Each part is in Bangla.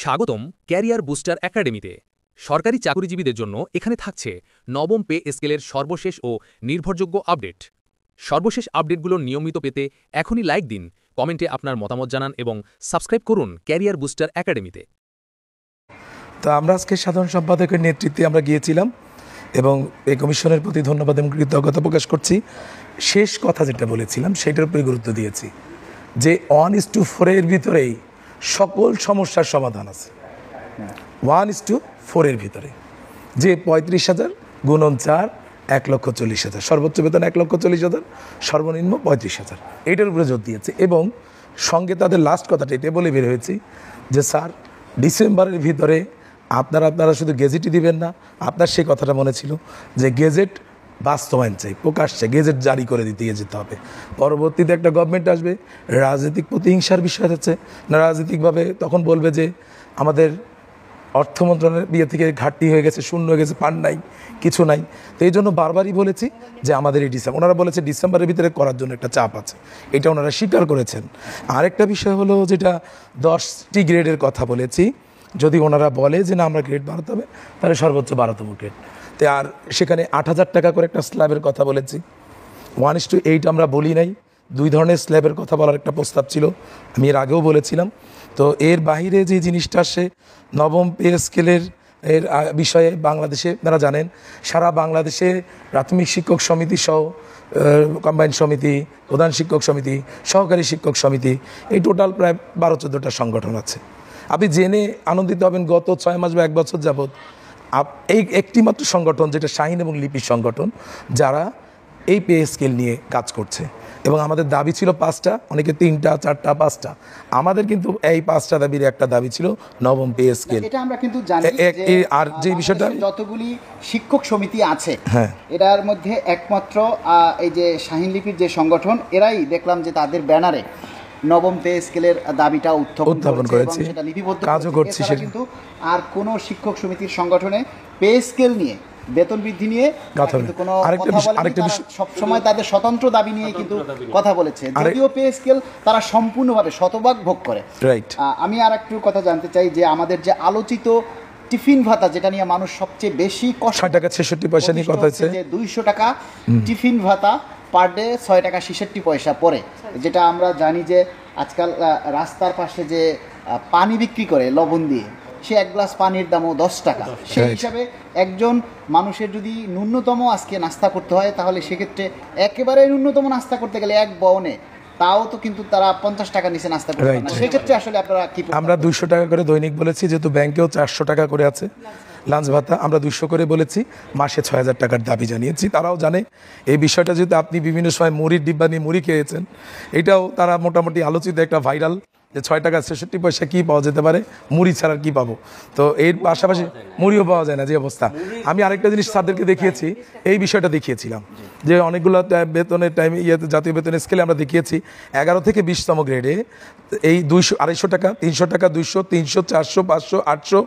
স্বাগতম ক্যারিয়ার বুস্টার একাডেমিতে। সরকারি চাকরিজীবীদের জন্য এখানে থাকছে নবম পে স্কেলের সর্বশেষ ও নির্ভরযোগ্য আপডেট। সর্বশেষ আপডেটগুলো নিয়মিত পেতে এখনই লাইক দিন, কমেন্টে আপনার মতামত জানান এবং সাবস্ক্রাইব করুন ক্যারিয়ার বুস্টার একাডেমিতে। তো আমরা আজকে সাধারণ সম্পাদকের নেতৃত্বে আমরা গিয়েছিলাম এবং এই কমিশনের প্রতি ধন্যবাদ এবং কৃতজ্ঞতা প্রকাশ করছি। শেষ কথা যেটা বলেছিলাম সেটার উপরে গুরুত্ব দিয়েছি যে 1:4 ভিতরেই সকল সমস্যার সমাধান আছে। 1:4 ভিতরে যে 35,000 গুণন 4 1,40,000, সর্বোচ্চ বেতন 1,40,000, সর্বনিম্ন 35,000, এইটার উপরে জোর দিয়েছে। এবং সঙ্গে তাদের লাস্ট কথাটা এটা বলে বের হয়েছি যে স্যার ডিসেম্বরের ভিতরে আপনারা শুধু গেজেটই দিবেন না, আপনার সেই কথাটা মনে ছিল যে গেজেট বাস্তবায়ন চাই, প্রকাশ চাই, গেজেট জারি করে দিয়ে যেতে হবে। পরবর্তীতে একটা গভর্নমেন্ট আসবে, রাজনৈতিক প্রতিহিংসার বিষয় আছে না, রাজনৈতিকভাবে তখন বলবে যে আমাদের অর্থ মন্ত্রণালয়ের বিয়ে থেকে ঘাটতি হয়ে গেছে, শূন্য হয়ে গেছে, ফান্ড নাই, কিছু নাই। তো এই জন্য বারবারই বলেছি যে আমাদের এই ওনারা বলেছে ডিসেম্বরের ভিতরে করার জন্য একটা চাপ আছে, এটা ওনারা স্বীকার করেছেন। আরেকটা বিষয় হলো যেটা 10টি গ্রেডের কথা বলেছি, যদি ওনারা বলে যে না আমরা গ্রেড বাড়াতে হবে তাহলে সর্বোচ্চ 12তম গ্রেড। তো আর সেখানে 8,000 টাকা করে একটা স্ল্যাবের কথা বলেছি। 1:8 আমরা বলি নাই, 2 ধরনের স্ল্যাবের কথা বলার একটা প্রস্তাব ছিল, আমি এর আগেও বলেছিলাম। তো এর বাইরে যে জিনিসটা আসে নবম পে স্কেলের এর বিষয়ে বাংলাদেশে আপনারা জানেন সারা বাংলাদেশে প্রাথমিক শিক্ষক সমিতি সহ কম্বাইন সমিতি, প্রধান শিক্ষক সমিতি, সহকারী শিক্ষক সমিতি, এই টোটাল প্রায় 12-14টা সংগঠন আছে। আপনি জেনে আনন্দিত হবেন গত 6 মাস বা 1 বছর যাবৎ এই একটি মাত্র সংগঠন যেটা শাহিন এবং লিপির সংগঠন যারা এই পে স্কেল নিয়ে কাজ করছে। এবং আমাদের দাবি ছিল 5টা, অনেকে 3টা 4টা 5টা, আমাদের কিন্তু এই 5টা দাবির একটা দাবি ছিল নবম পে স্কেল। এটা আমরা কিন্তু জানি আর যে বিষয়টা যতগুলি শিক্ষক সমিতি আছে এটার মধ্যে একমাত্র এই যে শাহিন লিপির যে সংগঠন, এরাই দেখলাম যে তাদের ব্যানারে নবম পে স্কেলের দাবিটা উত্থাপন করেছে, সেটা লিপিবদ্ধ কাজও করছে। কিন্তু আর কোনো শিক্ষক সমিতির সংগঠনে পে স্কেল নিয়ে, বেতন বৃদ্ধি নিয়ে কিন্তু কোনো সবসময় তাদের স্বতন্ত্র দাবি নিয়ে কিন্তু কথা বলেছে, যদিও পে স্কেল তারা সম্পূর্ণভাবে শতভাগ ভোগ করে। আমি আর একটু কথা জানতে চাই যে আমাদের যে আলোচিত টিফিন ভাতা, যেটা নিয়ে মানুষ সবচেয়ে বেশি কষ্ট, 6 টাকা 66 পয়সা নিয়ে কথা হচ্ছে, যে 200 টাকা টিফিন ভাতা পার ডে, 6 টাকা 66 পয়সা পড়ে। যেটা আমরা জানি যে আজকাল রাস্তার পাশে যে পানি বিক্রি করে লবণ দিয়ে, সে 1 গ্লাস পানির দামও 10 টাকা। সেই হিসাবে একজন মানুষের যদি ন্যূনতম আজকে নাস্তা করতে হয়, তাহলে সেক্ষেত্রে একেবারে ন্যূনতম নাস্তা করতে গেলে এক বউনে, তাও তো কিন্তু তারা 50 টাকা নিচে নাস্তা করতে পারে না। সেক্ষেত্রে আসলে আপনারা কি? আমরা 200 টাকা করে দৈনিক বলেছি, যেহেতু ব্যাংকেও 400 টাকা করে আছে লাঞ্চ ভাতা, আমরা 200 করে বলেছি, মাসে 6,000 টাকার দাবি জানিয়েছি। তারাও জানে এই বিষয়টা, যেহেতু আপনি বিভিন্ন সময় মুড়ির ডিব্বা নিয়ে মুড়ি খেয়েছেন, এটাও তারা মোটামুটি আলোচিত একটা ভাইরাল যে 6 টাকা 66 পয়সা কী পাওয়া যেতে পারে, মুড়ি ছাড়া কী পাবো। তো এর পাশাপাশি মুড়িও পাওয়া যায় না যে অবস্থা। আমি আরেকটা জিনিস স্যারদেরকে দেখিয়েছি, এই বিষয়টা দেখিয়েছিলাম যে অনেকগুলো বেতনের টাইমে জাতীয় বেতনের স্কেলে আমরা দেখিয়েছি 11 থেকে 20তম গ্রেডে এই 200, 250 টাকা, 300 টাকা, 200, 300, 400, 500, 800,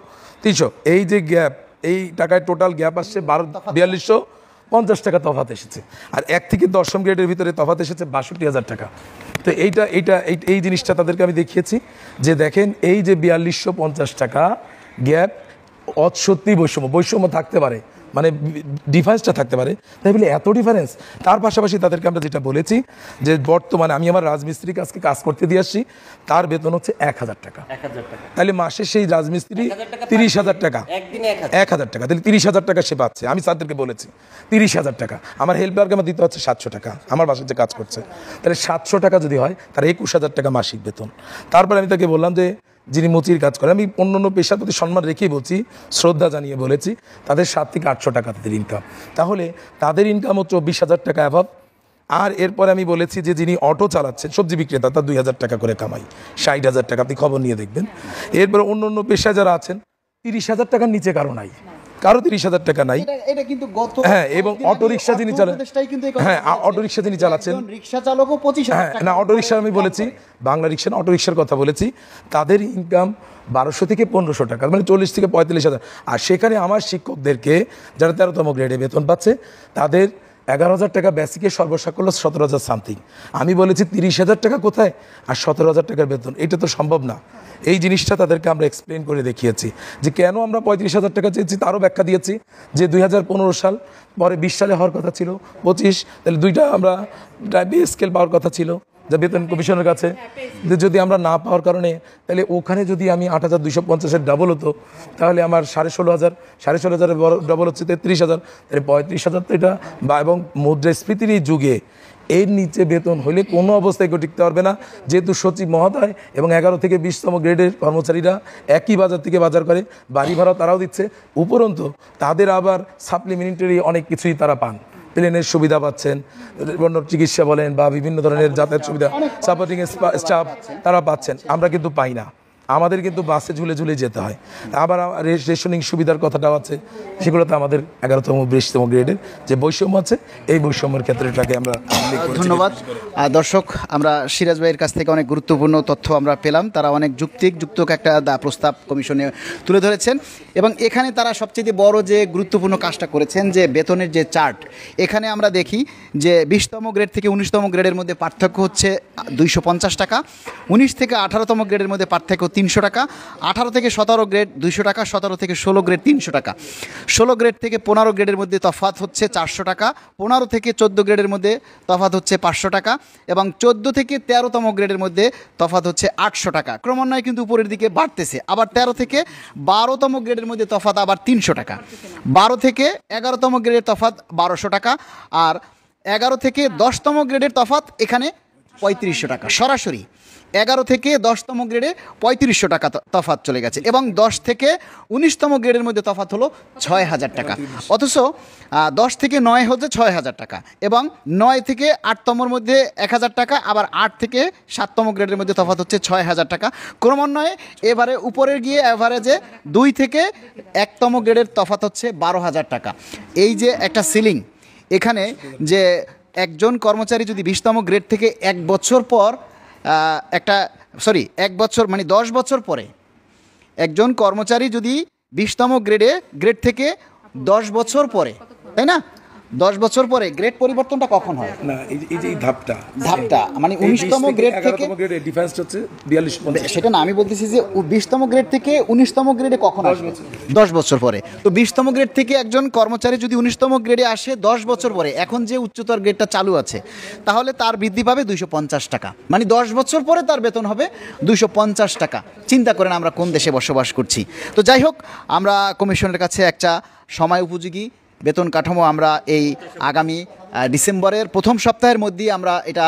300, এই যে গ্যাপ, এই টাকায় টোটাল গ্যাপ আসছে 4250 টাকা তফাৎ এসেছে। আর 1 থেকে 10ম গ্রেডের ভিতরে তফাৎ এসেছে 62,000 টাকা। তো এই জিনিসটা তাদেরকে আমি দেখিয়েছি যে দেখেন এই যে 4250 টাকা গ্যাপ, সত্যি বৈষম্য থাকতে পারে, মানে ডিফারেন্সটা থাকতে পারে, তাই বলে এত ডিফারেন্স। তার পাশাপাশি তাদেরকে আমরা যেটা বলেছি যে বর্তমানে আমি আমার রাজমিস্ত্রির কাজকে কাজ করতে দিয়ে আসছি, তার বেতন হচ্ছে 1,000 টাকা। তাহলে মাসে সেই রাজমিস্ত্রি 30,000 টাকা, 1,000 টাকা, তাহলে 30,000 টাকা সে পাচ্ছে। আমি স্যারদেরকে বলেছি 30,000 টাকা, আমার হেল্পারকে আমার দিতে হচ্ছে 700 টাকা, আমার বাসায় যে কাজ করছে, তাহলে 700 টাকা যদি হয় তার 21,000 টাকা মাসিক বেতন। তারপরে আমি তাকে বললাম যে যিনি মুচির কাজ করে, আমি অন্য পেশার প্রতি সম্মান রেখেই বলছি, শ্রদ্ধা জানিয়ে বলেছি, তাদের 7 থেকে 800 টাকা তাদের ইনকাম, তাহলে তাদের ইনকাম হচ্ছে 24,000 টাকা অ্যাভাব। আর এরপরে আমি বলেছি যে যিনি অটো চালাচ্ছেন, সবজি বিক্রেতা, তার 2,000 টাকা করে কামাই, 60,000 টাকা, আপনি খবর নিয়ে দেখবেন। এরপরে অন্য পেশা যারা আছেন 30,000 টাকার নিচে কারো নাই, কারো 30,000 টাকা নাই। এবং অটোরিকশা যিনি অটোরিকশা যিনি চালাচ্ছেন, রিকশা চালকও 25,000 টাকা। না, অটোরিকশা আমি বলেছি, বাংলা রিকশা না, অটোরিকশার কথা বলেছি, তাদের ইনকাম 1200 থেকে 1500 টাকা, মানে 40 থেকে 45,000। আর সেখানে আমার শিক্ষকদেরকে যারা 13তম গ্রেডে বেতন পাচ্ছে, তাদের 11,000 টাকা বেসিকের সর্বসাকুল্য 17,000 সামথিং। আমি বলেছি 30,000 টাকা কোথায় আর 17,000 টাকার বেতন, এটা তো সম্ভব না। এই জিনিসটা তাদেরকে আমরা এক্সপ্লেন করে দেখিয়েছি যে কেন আমরা 35,000 টাকা চেয়েছি, তারও ব্যাখ্যা দিয়েছি যে 2015 সাল, পরে 20 সালে হওয়ার কথা ছিল 25, তাহলে দুইটা আমরা পে স্কেল পাওয়ার কথা ছিল যা বেতন কমিশনের কাছে, যদি আমরা না পাওয়ার কারণে তাহলে ওখানে যদি আমি 8,250-এর ডাবল হতো তাহলে আমার 16,500 ডাবল হচ্ছে 33,000, তাহলে 35,000 তো এটা এবং মুদ্রাস্ফীতির এই যুগে এর নিচে বেতন হলে কোনো অবস্থায় কেউ টিকতে পারবে না। যেহেতু সচিব মহোদয় এবং 11 থেকে 20তম গ্রেডের কর্মচারীরা একই বাজার থেকে বাজার করে, বাড়ি ভাড়াও তারাও দিচ্ছে, উপরন্তু তাদের আবার সাপ্লিমেন্টারি অনেক কিছুই তারা পান, প্লেনের সুবিধা পাচ্ছেন, চিকিৎসা বলেন বা বিভিন্ন ধরনের যাতায়াত সুবিধা, সাপোর্টিং স্টাফ তারা পাচ্ছেন, আমরা কিন্তু পাই না। আমাদের কিন্তু বাসে ঝুলে ঝুলে যেতে হয়। আবার রেশনিং সুবিধার কথাটাও আছে, সেগুলোতে আমাদের 11তম 20তম গ্রেডের যে বৈষম্য আছে, এই বৈষম্যের ক্ষেত্রে এটাকে আমরা ধন্যবাদ। দর্শক, আমরা সিরাজ ভাইয়ের কাছ থেকে অনেক গুরুত্বপূর্ণ তথ্য আমরা পেলাম। তারা অনেক যুক্ত একটা প্রস্তাব কমিশনে তুলে ধরেছেন এবং এখানে তারা সবচেয়ে বড় যে গুরুত্বপূর্ণ কাজটা করেছেন যে বেতনের যে চার্ট, এখানে আমরা দেখি যে 20তম গ্রেড থেকে 19তম গ্রেডের মধ্যে পার্থক্য হচ্ছে 250 টাকা, 19 থেকে 18তম গ্রেডের মধ্যে পার্থক্য 300 টাকা, 18 থেকে 17 গ্রেড 200 টাকা, 17 থেকে 16 গ্রেড 300 টাকা, 16 গ্রেড থেকে 15 গ্রেডের মধ্যে তফাৎ হচ্ছে 400 টাকা, 15 থেকে 14 গ্রেডের মধ্যে তফাৎ হচ্ছে 500 টাকা এবং 14 থেকে 13তম গ্রেডের মধ্যে তফাৎ হচ্ছে 800 টাকা। ক্রমান্বয়ে কিন্তু উপরের দিকে বাড়তেছে। আবার 13 থেকে 12তম গ্রেডের মধ্যে তফাৎ আবার 300 টাকা, 12 থেকে 11তম গ্রেডের তফাৎ 1200 টাকা, আর 11 থেকে 10তম গ্রেডের তফাৎ এখানে 3500 টাকা। সরাসরি 11 থেকে 10তম গ্রেডে 3500 টাকা তফাৎ চলে গেছে এবং 10 থেকে 19তম গ্রেডের মধ্যে তফাৎ হলো 6,000 টাকা। অথচ 10 থেকে 9 হচ্ছে 6,000 টাকা এবং 9 থেকে 8তমর মধ্যে 1,000 টাকা, আবার 8 থেকে 7তম গ্রেডের মধ্যে তফাৎ হচ্ছে 6,000 টাকা। ক্রমান্বয়ে এবারে উপরে গিয়ে অ্যাভারেজে 2 থেকে 1তম গ্রেডের তফাৎ হচ্ছে 12,000 টাকা। এই যে একটা সিলিং, এখানে যে একজন কর্মচারী যদি 20তম গ্রেড থেকে 1 বছর পর 1 বছর মানে 10 বছর পরে একজন কর্মচারী যদি 20তম গ্রেড থেকে 10 বছর পরে, তাই না, 10 বছর পরে গ্রেড পরিবর্তনটা কখন হয়? না, এই যে ধাপটা মানে 19তম গ্রেড থেকে ডিফারেন্স হচ্ছে 42, সেটা না, আমি বলতেছি যে 20তম গ্রেড থেকে 19তম গ্রেডে কখন আসবে? 10 বছর পরে। তো 20তম গ্রেড থেকে একজন কর্মচারী যদি 19তম গ্রেডে আসে 10 বছর পরে, এখন যে উচ্চতর গ্রেডটা চালু আছে, তাহলে তার বৃদ্ধি পাবে 250 টাকা, মানে 10 বছর পরে তার বেতন হবে 250 টাকা। চিন্তা করেন আমরা কোন দেশে বসবাস করছি। তো যাই হোক, আমরা কমিশনের কাছে একটা সময় উপযোগী বেতন কাঠামো আমরা এই আগামী ডিসেম্বরের প্রথম সপ্তাহের মধ্যেই আমরা এটা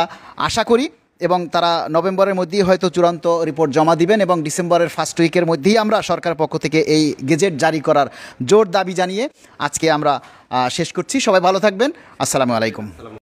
আশা করি এবং তারা নভেম্বরের মধ্যেই হয়তো চূড়ান্ত রিপোর্ট জমা দিবেন এবং ডিসেম্বরের ফার্স্ট উইকের মধ্যেই আমরা সরকারের পক্ষ থেকে এই গেজেট জারি করার জোর দাবি জানিয়ে আজকে আমরা শেষ করছি। সবাই ভালো থাকবেন। আসসালামু আলাইকুম।